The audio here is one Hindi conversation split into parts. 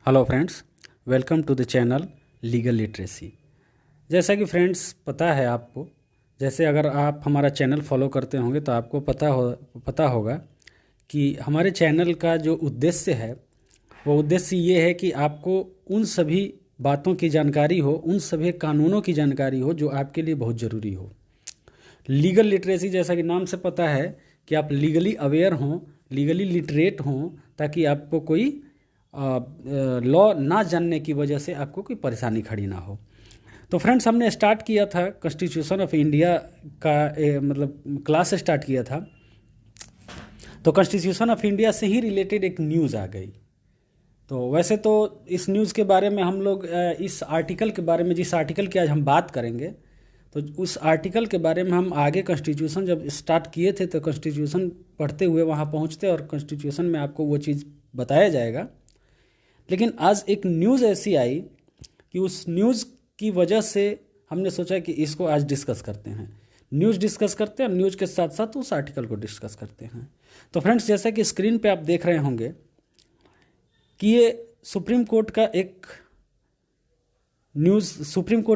Hello friends, welcome to the channel legal literacy. जैसा कि फ्रेंड्स पता है आपको, जैसे अगर आप हमारा चैनल फॉलो करते होंगे तो आपको पता होगा कि हमारे चैनल का जो उद्देश्य है वो उद्देश्य ये है कि आपको उन सभी बातों की जानकारी हो, उन सभी कानूनों की जानकारी हो जो आपके लिए बहुत ज़रूरी हो। लीगल लिटरेसी जैसा कि नाम से पता है कि आप लीगली अवेयर हों, लीगली लिटरेट हों, ताकि आपको कोई लॉ ना जानने की वजह से आपको कोई परेशानी खड़ी ना हो। तो फ्रेंड्स, हमने स्टार्ट किया था कॉन्स्टिट्यूशन ऑफ इंडिया का मतलब क्लास स्टार्ट किया था। तो कॉन्स्टिट्यूशन ऑफ इंडिया से ही रिलेटेड एक न्यूज़ आ गई। तो वैसे तो इस न्यूज़ के बारे में हम लोग इस आर्टिकल के बारे में, जिस आर्टिकल की आज हम बात करेंगे, तो उस आर्टिकल के बारे में हम आगे कॉन्स्टिट्यूशन जब स्टार्ट किए थे तो कॉन्स्टिट्यूशन पढ़ते हुए वहाँ पहुँचते और कॉन्स्टिट्यूशन में आपको वो चीज़ बताया जाएगा। लेकिन आज एक न्यूज़ ऐसी आई कि उस न्यूज़ की वजह से हमने सोचा कि इसको आज डिस्कस करते हैं। न्यूज़ डिस्कस करते हैं और न्यूज़ के साथ साथ उस आर्टिकल को डिस्कस करते हैं। तो फ्रेंड्स, जैसा कि स्क्रीन पे आप देख रहे होंगे कि ये सुप्रीम कोर्ट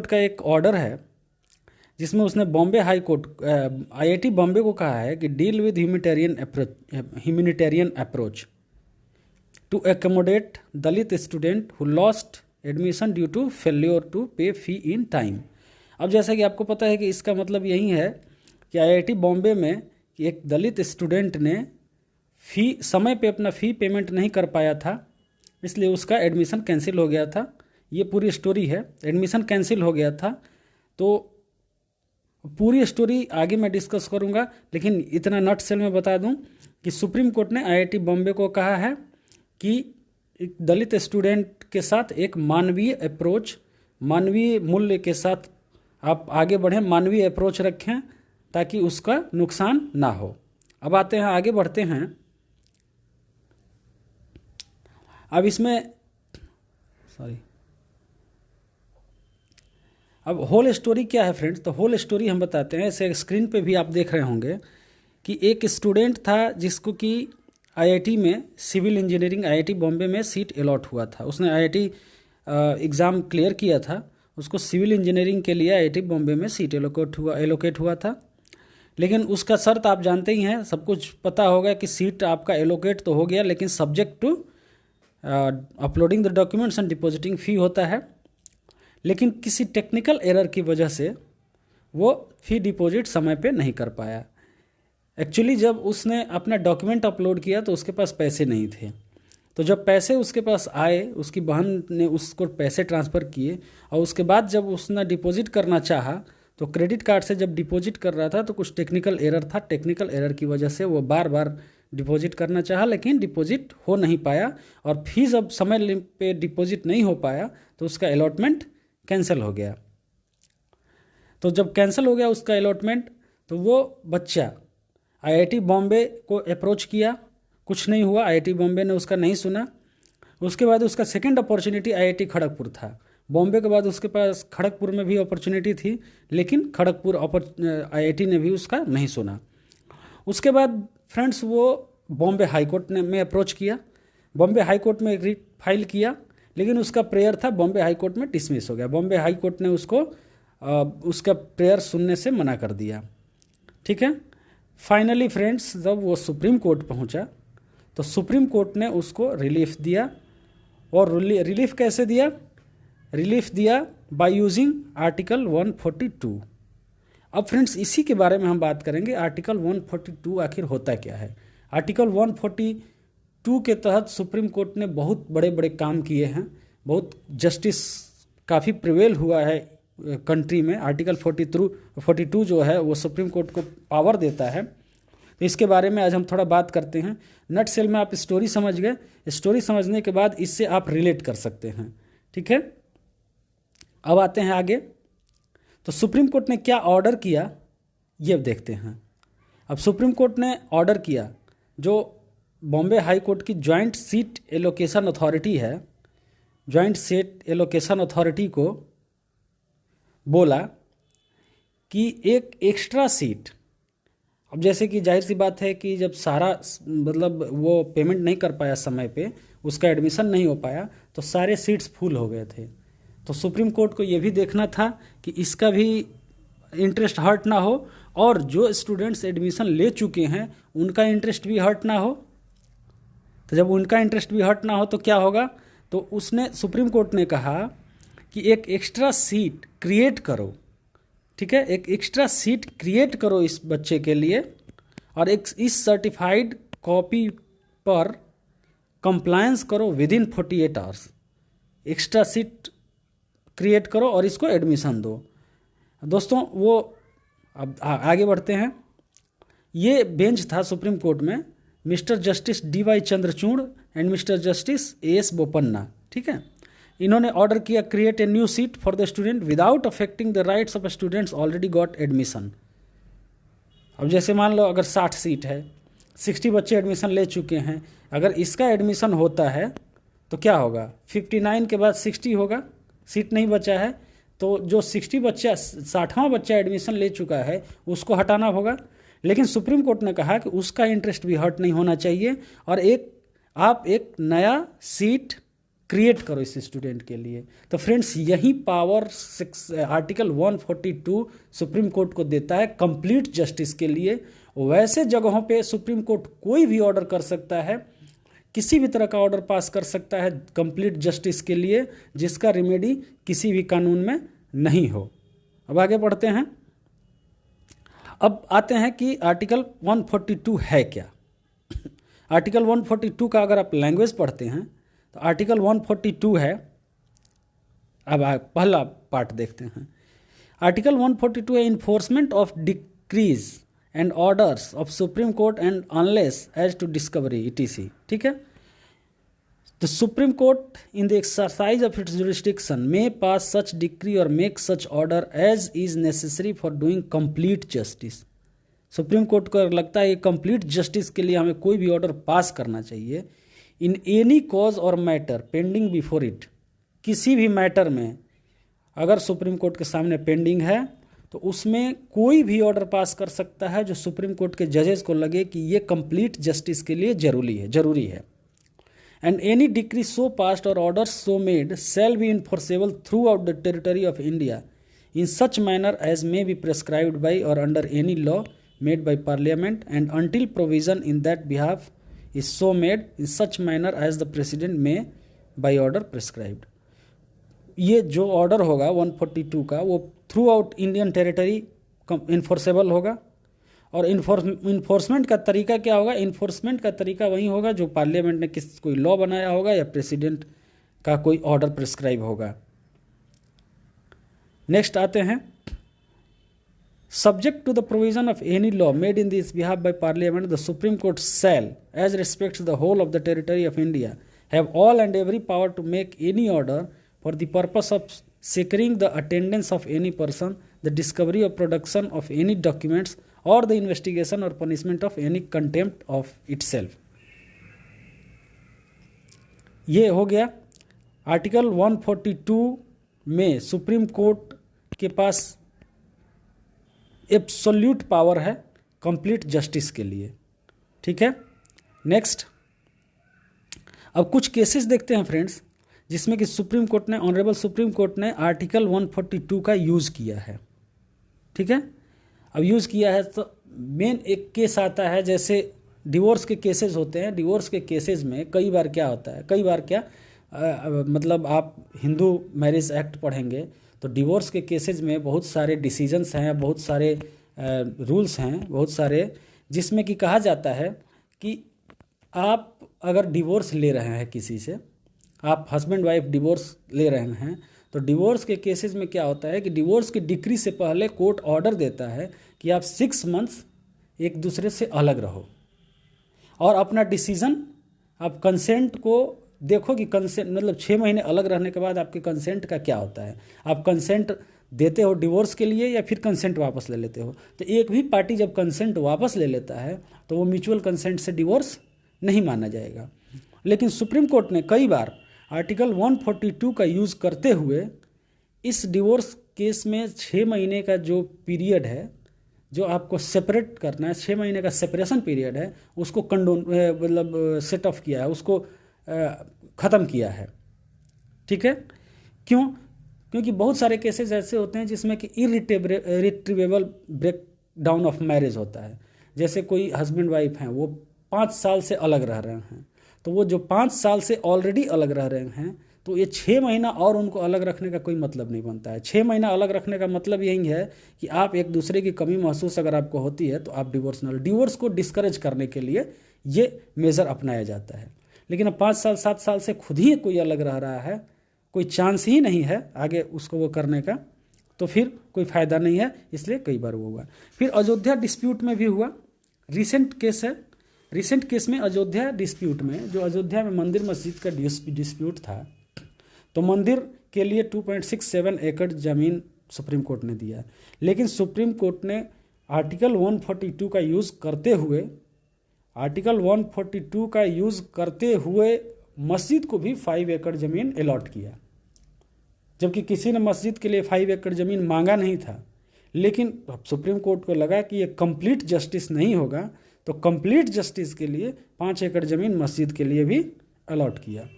का एक ऑर्डर है जिसमें उसने Bombay high court IIT Bombay को कहा है कि deal with humanitarian approach to accommodate Dalit student who lost admission due to failure to pay fee in time। अब जैसा कि आपको पता है कि इसका मतलब यही है कि आईआईटी बॉम्बे में एक दलित स्टूडेंट ने समय पे अपना फ़ी पेमेंट नहीं कर पाया था, इसलिए उसका एडमिशन कैंसिल हो गया था। ये पूरी स्टोरी है, एडमिशन कैंसिल हो गया था। तो पूरी स्टोरी आगे मैं डिस्कस करूँगा, लेकिन इतना नट सेल में बता दूँ कि सुप्रीम कोर्ट ने आईआईटी बॉम्बे को कहा है कि एक दलित स्टूडेंट के साथ एक मानवीय अप्रोच, मानवीय मूल्य के साथ आप आगे बढ़ें, मानवीय अप्रोच रखें ताकि उसका नुकसान ना हो। अब आते हैं, आगे बढ़ते हैं। अब इसमें अब होल स्टोरी क्या है फ्रेंड्स, तो होल स्टोरी हम बताते हैं। ऐसे स्क्रीन पे भी आप देख रहे होंगे कि एक स्टूडेंट था जिसको कि आईआईटी में सिविल इंजीनियरिंग, आईआईटी बॉम्बे में सीट अलॉट हुआ था। उसने आईआईटी एग्ज़ाम क्लियर किया था, उसको सिविल इंजीनियरिंग के लिए आईआईटी बॉम्बे में सीट एलोकेट हुआ था। लेकिन उसका शर्त आप जानते ही हैं, सब कुछ पता होगा कि सीट आपका एलोकेट तो हो गया, लेकिन subject to uploading the documents and depositing fee होता है। लेकिन किसी टेक्निकल एरर की वजह से वो फ़ी डिपॉजिट समय पे नहीं कर पाया। एक्चुअली जब उसने अपना डॉक्यूमेंट अपलोड किया तो उसके पास पैसे नहीं थे। तो जब पैसे उसके पास आए, उसकी बहन ने उसको पैसे ट्रांसफ़र किए और उसके बाद जब उसने डिपॉजिट करना चाहा तो क्रेडिट कार्ड से जब डिपॉजिट कर रहा था तो कुछ टेक्निकल एरर था। टेक्निकल एरर की वजह से वो बार बार डिपॉजिट करना चाहा, लेकिन डिपॉजिट हो नहीं पाया और फी जब समय पे डिपॉजिट नहीं हो पाया तो उसका अलॉटमेंट कैंसिल हो गया। तो जब कैंसिल हो गया उसका अलॉटमेंट, तो वो बच्चा आईआईटी बॉम्बे को अप्रोच किया, कुछ नहीं हुआ, आईआईटी बॉम्बे ने उसका नहीं सुना। उसके बाद उसका सेकंड अपॉर्चुनिटी आईआईटी खड़गपुर था। बॉम्बे के बाद उसके पास खड़गपुर में भी अपॉर्चुनिटी थी, लेकिन खड़गपुर आईआईटी ने भी उसका नहीं सुना। उसके बाद फ्रेंड्स वो बॉम्बे हाई कोर्ट में अप्रोच किया, बॉम्बे हाई कोर्ट में रिट फाइल किया, लेकिन उसका प्रेयर था बॉम्बे हाई कोर्ट में डिसमिस हो गया। बॉम्बे हाई कोर्ट ने उसको उसका प्रेयर सुनने से मना कर दिया। ठीक है। फाइनली फ्रेंड्स, जब वो सुप्रीम कोर्ट पहुंचा तो सुप्रीम कोर्ट ने उसको रिलीफ दिया। और रिलीफ कैसे दिया? रिलीफ दिया बाय यूजिंग आर्टिकल 142। अब फ्रेंड्स, इसी के बारे में हम बात करेंगे। आर्टिकल 142 आखिर होता क्या है? आर्टिकल 142 के तहत सुप्रीम कोर्ट ने बहुत बड़े बड़े काम किए हैं, बहुत जस्टिस काफ़ी प्रिवेल हुआ है कंट्री में। आर्टिकल 42 जो है वो सुप्रीम कोर्ट को पावर देता है। तो इसके बारे में आज हम थोड़ा बात करते हैं। नट सेल में आप स्टोरी समझ गए, स्टोरी समझने के बाद इससे आप रिलेट कर सकते हैं। ठीक है। अब आते हैं आगे। तो सुप्रीम कोर्ट ने क्या ऑर्डर किया ये देखते हैं। अब सुप्रीम कोर्ट ने ऑर्डर किया, जो बॉम्बे हाई कोर्ट की जॉइंट सीट एलोकेशन अथॉरिटी है, जॉइंट सीट एलोकेशन अथॉरिटी को बोला कि एक एक्स्ट्रा सीट, अब जैसे कि जाहिर सी बात है कि जब सारा मतलब वो पेमेंट नहीं कर पाया समय पे, उसका एडमिशन नहीं हो पाया, तो सारे सीट्स फुल हो गए थे। तो सुप्रीम कोर्ट को ये भी देखना था कि इसका भी इंटरेस्ट हर्ट ना हो, और जो स्टूडेंट्स एडमिशन ले चुके हैं उनका इंटरेस्ट भी हर्ट ना हो। तो जब उनका इंटरेस्ट भी हर्ट ना हो तो क्या होगा, तो उसने सुप्रीम कोर्ट ने कहा कि एक एक्स्ट्रा सीट क्रिएट करो, ठीक है, एक एक्स्ट्रा सीट क्रिएट करो इस बच्चे के लिए, और एक इस सर्टिफाइड कॉपी पर कंप्लायंस करो with in 48 hours. Extra seat create करो और इसको एडमिशन दो। दोस्तों वो अब आगे बढ़ते हैं। ये बेंच था सुप्रीम कोर्ट में mister justice DY Chandrachud and mister justice AS Bopanna, ठीक है। इन्होंने ऑर्डर किया create a new seat for the student without affecting the rights of students already got admission. अब जैसे मान लो अगर 60 सीट है, 60 बच्चे एडमिशन ले चुके हैं, अगर इसका एडमिशन होता है तो क्या होगा, 59 के बाद 60 होगा, सीट नहीं बचा है, तो जो 60 बच्चा 60वां बच्चा एडमिशन ले चुका है उसको हटाना होगा। लेकिन सुप्रीम कोर्ट ने कहा कि उसका इंटरेस्ट भी हर्ट नहीं होना चाहिए, और आप एक नया सीट क्रिएट करो इस स्टूडेंट के लिए। तो फ्रेंड्स यही पावर आर्टिकल 142 सुप्रीम कोर्ट को देता है कंप्लीट जस्टिस के लिए। वैसे जगहों पे सुप्रीम कोर्ट कोई भी ऑर्डर कर सकता है, किसी भी तरह का ऑर्डर पास कर सकता है कंप्लीट जस्टिस के लिए, जिसका रेमेडी किसी भी कानून में नहीं हो। अब आगे बढ़ते हैं। अब आते हैं कि आर्टिकल 142 है क्या। आर्टिकल 142 का अगर आप लैंग्वेज पढ़ते हैं तो आर्टिकल 142 है, अब पहला पार्ट देखते हैं। आर्टिकल 142 है enforcement of decrees and orders of supreme court and unless as to discovery ETC, ठीक है। The Supreme Court in the exercise of its jurisdiction may pass such decree or make such order as is necessary for doing complete justice। Supreme court को लगता है कि कंप्लीट जस्टिस के लिए हमें कोई भी ऑर्डर पास करना चाहिए। इन एनी कॉज और मैटर पेंडिंग बिफोर इट, किसी भी मैटर में अगर सुप्रीम कोर्ट के सामने पेंडिंग है तो उसमें कोई भी ऑर्डर पास कर सकता है जो सुप्रीम कोर्ट के जजेस को लगे कि ये कंप्लीट जस्टिस के लिए जरूरी है। And any decree so passed or orders so made shall be enforceable throughout the territory of India in such manner as may be prescribed by or under any law made by Parliament, and until provision in that behalf is so made in such manner as the President may by order prescribed। ये जो ऑर्डर होगा 142 का वो through out Indian territory enforceable होगा। और इन्फोर्समेंट का तरीका क्या होगा, इन्फोर्समेंट का तरीका वही होगा जो पार्लियामेंट ने कोई लॉ बनाया होगा या प्रेसिडेंट का कोई ऑर्डर प्रिस्क्राइब होगा। नेक्स्ट आते हैं, subject to the provision of any law made in this behalf by parliament the supreme court shall as respects the whole of the territory of India have all and every power to make any order for the purpose of securing the attendance of any person, the discovery or production of any documents, or the investigation or punishment of any contempt of itself। ये हो गया आर्टिकल 142 में सुप्रीम कोर्ट के पास एब्सोल्यूट पावर है कंप्लीट जस्टिस के लिए, ठीक है। नेक्स्ट, अब कुछ केसेस देखते हैं फ्रेंड्स जिसमें कि सुप्रीम कोर्ट ने, ऑनरेबल सुप्रीम कोर्ट ने आर्टिकल 142 का यूज़ किया है, ठीक है। अब यूज़ किया है तो मेन एक केस आता है, जैसे डिवोर्स के केसेस होते हैं। डिवोर्स के केसेस में कई बार क्या होता है, कई बार क्या मतलब आप हिंदू मैरिज एक्ट पढ़ेंगे तो डिवोर्स के केसेस में बहुत सारे डिसीजंस हैं, बहुत सारे रूल्स हैं, बहुत सारे, जिसमें कि कहा जाता है कि आप अगर डिवोर्स ले रहे हैं किसी से, आप हस्बैंड वाइफ डिवोर्स ले रहे हैं, तो डिवोर्स के केसेस में क्या होता है कि डिवोर्स की डिक्री से पहले कोर्ट ऑर्डर देता है कि आप 6 मंथ्स एक दूसरे से अलग रहो और अपना डिसीजन, आप कंसेंट को देखो कि कंसेंट मतलब 6 महीने अलग रहने के बाद आपके कंसेंट का क्या होता है। आप कंसेंट देते हो डिवोर्स के लिए या फिर कंसेंट वापस ले लेते हो। तो एक भी पार्टी जब कंसेंट वापस ले लेता है तो वो म्यूचुअल कंसेंट से डिवोर्स नहीं माना जाएगा। लेकिन सुप्रीम कोर्ट ने कई बार आर्टिकल 142 का यूज़ करते हुए इस डिवोर्स केस में 6 महीने का जो पीरियड है, जो आपको सेपरेट करना है, 6 महीने का सेपरेशन पीरियड है, उसको कंडोन मतलब सेट ऑफ किया है, उसको ख़त्म किया है। ठीक है। क्यों? क्योंकि बहुत सारे केसेस ऐसे होते हैं जिसमें कि irretrievable break down of marriage होता है। जैसे कोई हस्बैंड वाइफ हैं, वो 5 साल से अलग रह रहे हैं, तो वो जो 5 साल से ऑलरेडी अलग रह रहे हैं, तो ये 6 महीना और उनको अलग रखने का कोई मतलब नहीं बनता है। 6 महीना अलग रखने का मतलब यही है कि आप एक दूसरे की कमी महसूस अगर आपको होती है तो आप डिवोर्स को डिस्करेज करने के लिए ये मेज़र अपनाया जाता है। लेकिन अब 5 साल 7 साल से खुद ही कोई अलग रह रहा है, कोई चांस ही नहीं है आगे उसको वो करने का, तो फिर कोई फ़ायदा नहीं है, इसलिए कई बार वो हुआ। फिर अयोध्या डिस्प्यूट में भी हुआ, रिसेंट केस है। रिसेंट केस में अयोध्या डिस्प्यूट में, जो अयोध्या में मंदिर मस्जिद का डिस्प्यूट था, तो मंदिर के लिए 2.67 एकड़ ज़मीन सुप्रीम कोर्ट ने दिया, लेकिन सुप्रीम कोर्ट ने आर्टिकल 142 का यूज़ करते हुए मस्जिद को भी 5 एकड़ ज़मीन अलॉट किया, जबकि किसी ने मस्जिद के लिए 5 एकड़ ज़मीन मांगा नहीं था। लेकिन सुप्रीम कोर्ट को लगा कि ये कंप्लीट जस्टिस नहीं होगा, तो कंप्लीट जस्टिस के लिए 5 एकड़ ज़मीन मस्जिद के लिए भी अलॉट किया।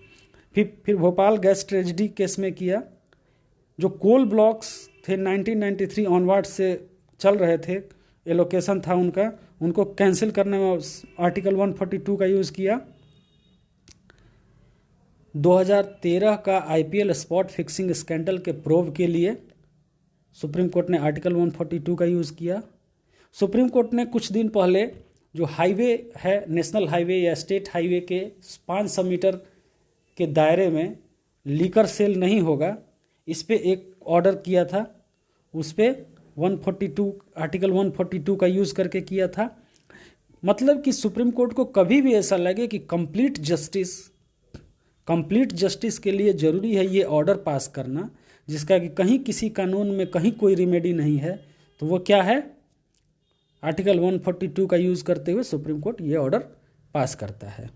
फिर भोपाल गैस ट्रेजेडी केस में किया, जो कोल ब्लॉक्स थे 1993 ऑनवर्ड से चल रहे थे, एलोकेशन था उनका, उनको कैंसिल करने में आर्टिकल 142 का यूज़ किया। 2013 का IPL स्पॉट फिक्सिंग स्कैंडल के प्रोब के लिए सुप्रीम कोर्ट ने आर्टिकल 142 का यूज़ किया। सुप्रीम कोर्ट ने कुछ दिन पहले जो हाईवे है, नेशनल हाईवे या स्टेट हाईवे के 500 मीटर के दायरे में लीकर सेल नहीं होगा, इस पे एक ऑर्डर किया था, उस पे 142 आर्टिकल 142 का यूज़ करके किया था। मतलब कि सुप्रीम कोर्ट को कभी भी ऐसा लगे कि कंप्लीट जस्टिस के लिए ज़रूरी है ये ऑर्डर पास करना, जिसका कि कहीं किसी कानून में कहीं कोई रिमेडी नहीं है, तो वो क्या है, आर्टिकल 142 का यूज़ करते हुए सुप्रीम कोर्ट ये ऑर्डर पास करता है।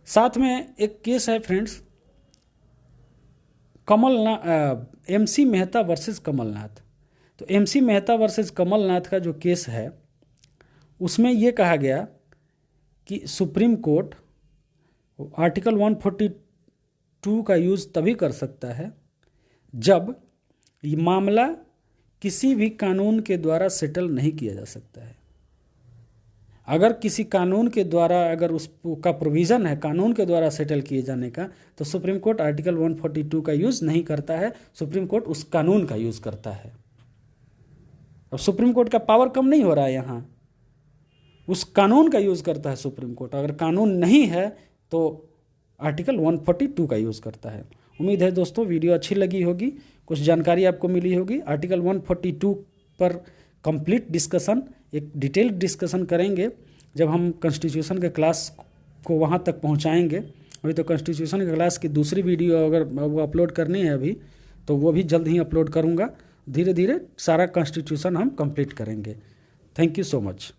साथ में एक केस है friends, MC Mehta versus Kamalnath. तो MC मेहता वर्सेस कमलनाथ का जो केस है, उसमें ये कहा गया कि सुप्रीम कोर्ट आर्टिकल 142 का यूज़ तभी कर सकता है जब ये मामला किसी भी कानून के द्वारा सेटल नहीं किया जा सकता है। अगर किसी कानून के द्वारा, अगर उसका प्रोविज़न है कानून के द्वारा सेटल किए जाने का, तो सुप्रीम कोर्ट आर्टिकल 142 का यूज़ नहीं करता है, सुप्रीम कोर्ट उस कानून का यूज़ करता है। अब सुप्रीम कोर्ट का पावर कम नहीं हो रहा है, यहाँ उस कानून का यूज़ करता है सुप्रीम कोर्ट। अगर कानून नहीं है तो आर्टिकल 142 का यूज़ करता है। उम्मीद है दोस्तों वीडियो अच्छी लगी होगी, कुछ जानकारी आपको मिली होगी। आर्टिकल 142 पर कंप्लीट डिस्कशन, एक डिटेल्ड डिस्कशन करेंगे जब हम कॉन्स्टिट्यूशन के क्लास को वहाँ तक पहुँचाएंगे। अभी तो कॉन्स्टिट्यूशन के क्लास की दूसरी वीडियो अगर वो अपलोड करनी है अभी, तो वो भी जल्द ही अपलोड करूँगा। धीरे धीरे सारा कॉन्स्टिट्यूशन हम कंप्लीट करेंगे। Thank you so much.